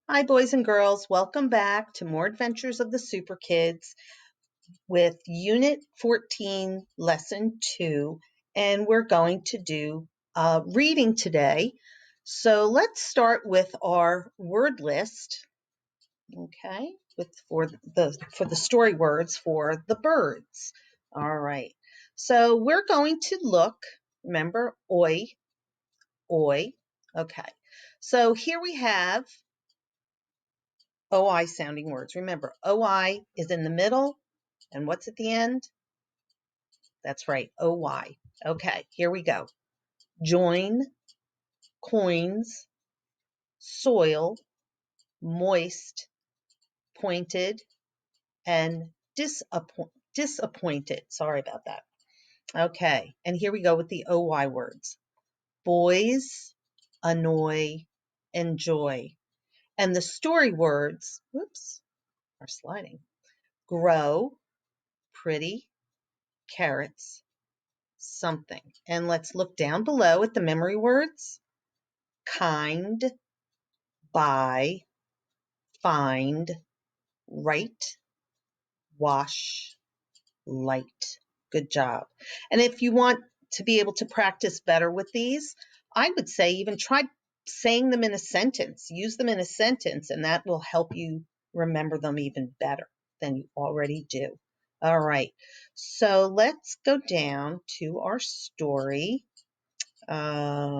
Hi, boys and girls. Welcome back to more adventures of the Super Kids with Unit 14, Lesson 2. And we're going to do reading today. So let's start with our word list, okay, for the story words for the birds. All right. So we're going to look, remember, oi, oi. Okay. So here we have OI sounding words. Remember, OI is in the middle, and what's at the end? That's right, OY. Okay, here we go. Join, coins, soil, moist, pointed, and disappointed. Sorry about that. Okay, and here we go with the OY words. Boys, annoy, enjoy. And the story words, whoops, are sliding. Grow, pretty, carrots, something. And let's look down below at the memory words. Kind, buy, find, write, wash, light. Good job. And if you want to be able to practice better with these, I would say even try saying them in a sentence. Use them in a sentence, and that will help you remember them even better than you already do. All right, so let's go down to our story. As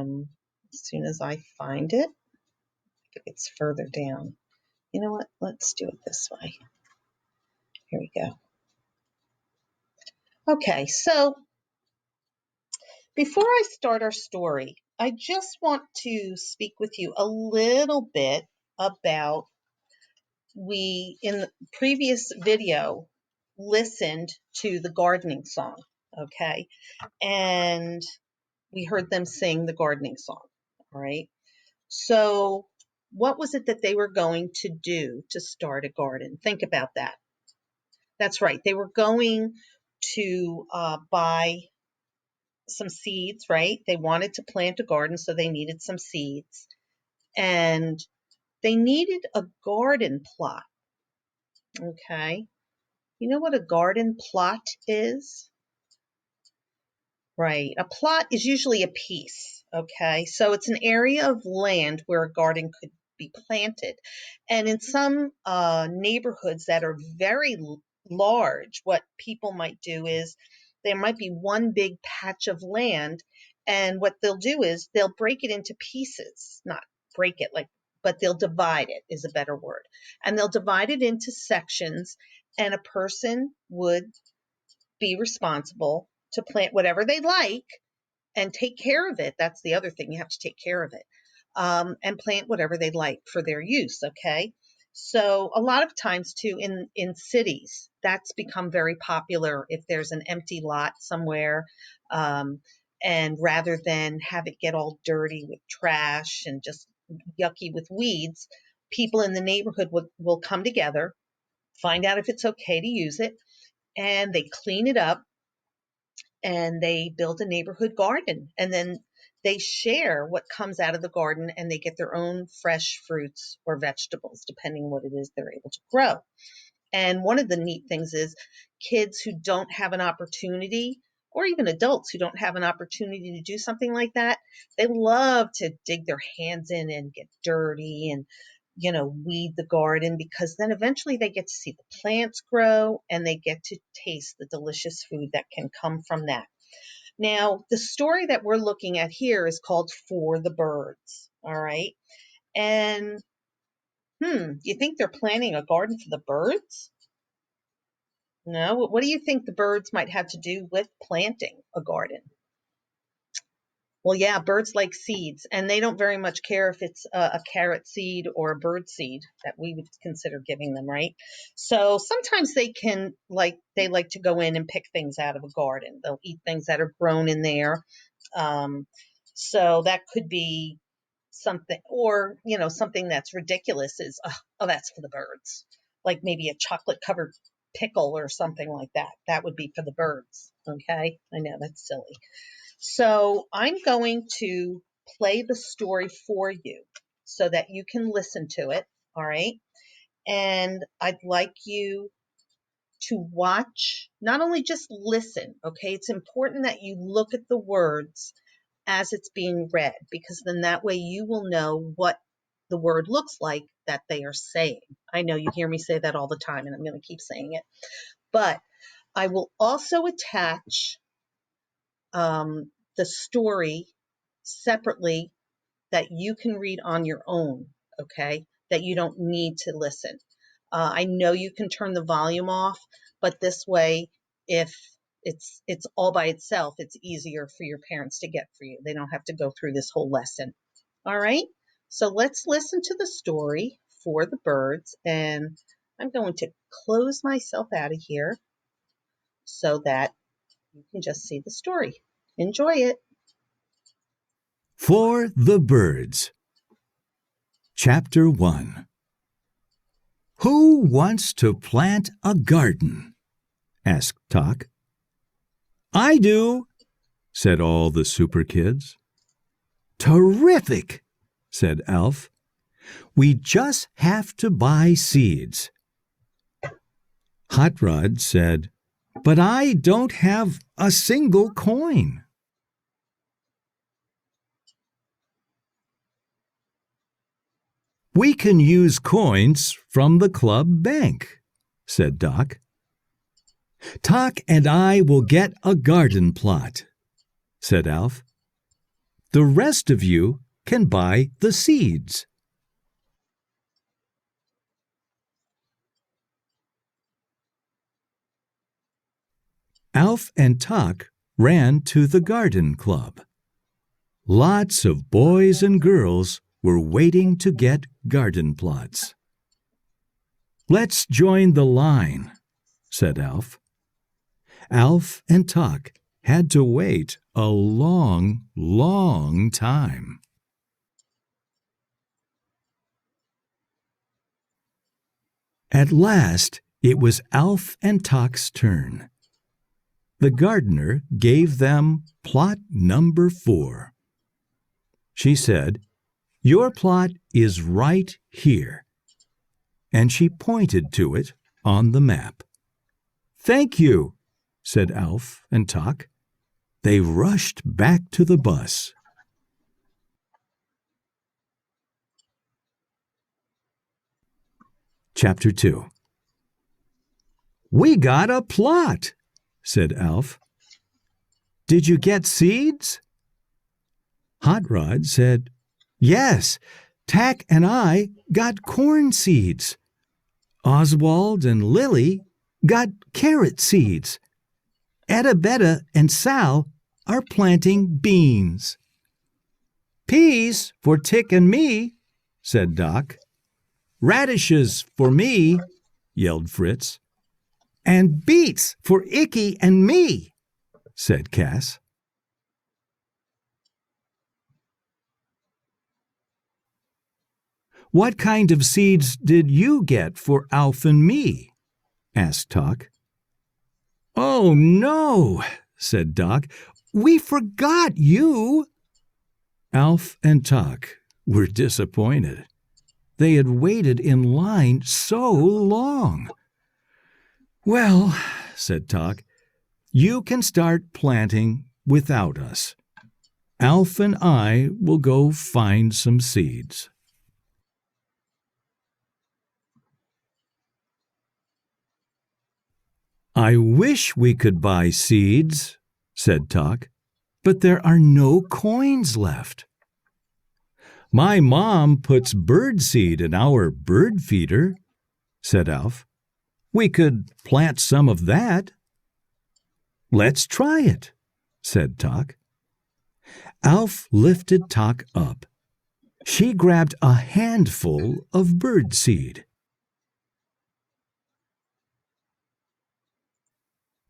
soon as I find it, it's further down. You know what? Let's do it this way. Here we go. Okay, so before I start our story, I just want to speak with you a little bit about in the previous video, listened to the gardening song, okay? And we heard them sing the gardening song, all right? So what was it that they were going to do to start a garden? Think about that. That's right. They were going to buy some seeds, right? They wanted to plant a garden, so they needed some seeds. And they needed a garden plot, okay? You know what a garden plot is? Right. A plot is usually a piece, okay? So it's an area of land where a garden could be planted. And in some neighborhoods that are very large, what people might do is there might be one big patch of land, and what they'll do is they'll break it into pieces, not break it like, but they'll divide it is a better word. And they'll divide it into sections, and a person would be responsible to plant whatever they like and take care of it. That's the other thing. You have to take care of it, and plant whatever they'd like for their use. Okay. So a lot of times too in cities, that's become very popular if there's an empty lot somewhere. And rather than have it get all dirty with trash and just yucky with weeds, people in the neighborhood will come together, find out if it's okay to use it, and they clean it up and they build a neighborhood garden, and then they share what comes out of the garden, and they get their own fresh fruits or vegetables depending what it is they're able to grow. And one of the neat things is kids who don't have an opportunity, or even adults who don't have an opportunity to do something like that, they love to dig their hands in and get dirty and weed the garden, because then eventually they get to see the plants grow and they get to taste the delicious food that can come from that. Now, the story that we're looking at here is called For the Birds, all right? And you think they're planting a garden for the birds? No, what do you think the birds might have to do with planting a garden? Well, yeah, birds like seeds, and they don't very much care if it's a carrot seed or a bird seed that we would consider giving them, right? So sometimes they like to go in and pick things out of a garden. They'll eat things that are grown in there. Um, so that could be something, or something that's ridiculous is, oh, that's for the birds. Like maybe a chocolate covered pickle or something like that. That would be for the birds. Okay, I know that's silly. So I'm going to play the story for you so that you can listen to it. all right? And I'd like you to watch, not only just listen, okay? It's important that you look at the words as it's being read, because then that way you will know what the word looks like that they are saying. I know you hear me say that all the time, and I'm going to keep saying it. But I will also attach the story separately that you can read on your own, okay? That you don't need to listen. I know you can turn the volume off, but this way, if it's all by itself, it's easier for your parents to get for you. They don't have to go through this whole lesson. All right? So let's listen to the story for the birds, and I'm going to close myself out of here so that you can just see the story. Enjoy it. For the Birds. Chapter 1. Who wants to plant a garden? Asked Tock. I do, said all the super kids. Terrific, said Alf. We just have to buy seeds. Hot Rod said, but I don't have a single coin. We can use coins from the club bank, said Doc. Tock and I will get a garden plot, said Alf. The rest of you can buy the seeds. Alf and Tock ran to the garden club. Lots of boys and girls were waiting to get garden plots. Let's join the line, said Alf. Alf and Tock had to wait a long, long time. At last, it was Alf and Tock's turn. The gardener gave them plot number 4. She said, your plot is right here. And she pointed to it on the map. Thank you, said Alf and Tock. They rushed back to the bus. Chapter 2. We got a plot, said Alf. Did you get seeds? Hot Rod said, yes, Tack and I got corn seeds. Oswald and Lily got carrot seeds. Etta Betta and Sal are planting beans. Peas for Tick and me, said Doc. Radishes for me, yelled Fritz. And beets for Icky and me, said Cass. What kind of seeds did you get for Alf and me? Asked Tock. Oh, no, said Doc. We forgot you. Alf and Tock were disappointed. They had waited in line so long. Well, said Tock, you can start planting without us. Alf and I will go find some seeds. I wish we could buy seeds, said Tock, but there are no coins left. My mom puts bird seed in our bird feeder, said Alf. We could plant some of that. Let's try it, said Tock. Alf lifted Tock up. She grabbed a handful of bird seed.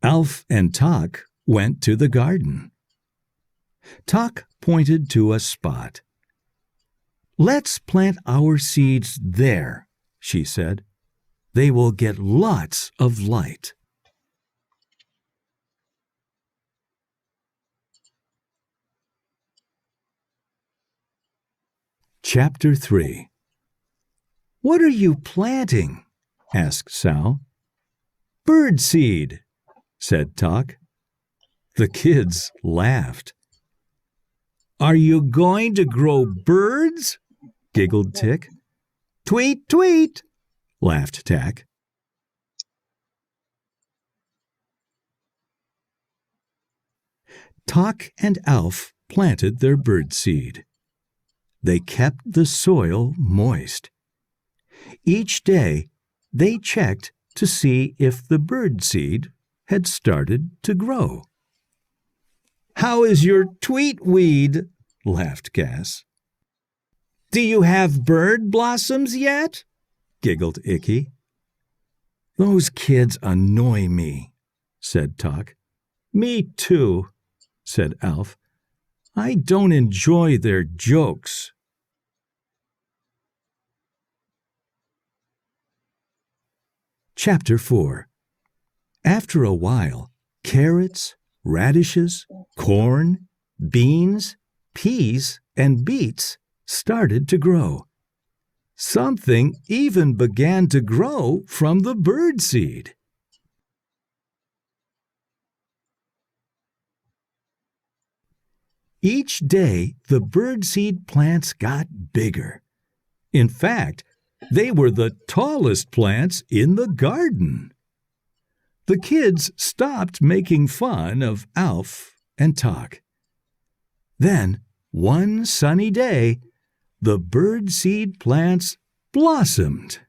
Alf and Tock went to the garden. Tock pointed to a spot. Let's plant our seeds there, she said. They will get lots of light. Chapter 3. "What are you planting?" asked Sal. "Bird seed," said Tuck. The kids laughed. "Are you going to grow birds?" giggled Tick. "Tweet, tweet," laughed Tack. Tuck and Alf planted their bird seed. They kept the soil moist. Each day, they checked to see if the bird seed had started to grow. "How is your tweetweed?" laughed Gas. "Do you have bird blossoms yet?" giggled Icky. "Those kids annoy me," said Tuck. "Me too," said Alf. "I don't enjoy their jokes." Chapter 4. After a while, carrots, radishes, corn, beans, peas, and beets started to grow. Something even began to grow from the bird seed. Each day, the birdseed plants got bigger. In fact, they were the tallest plants in the garden. The kids stopped making fun of Alf and Tuck. Then, one sunny day, the birdseed plants blossomed.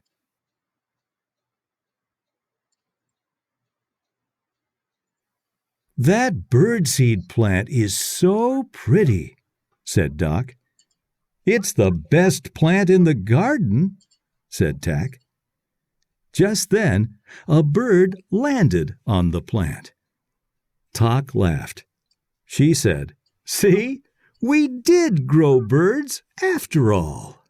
"That birdseed plant is so pretty," said Doc. "It's the best plant in the garden," said Tack. Just then, a bird landed on the plant. Tock laughed. She said, "See, we did grow birds after all."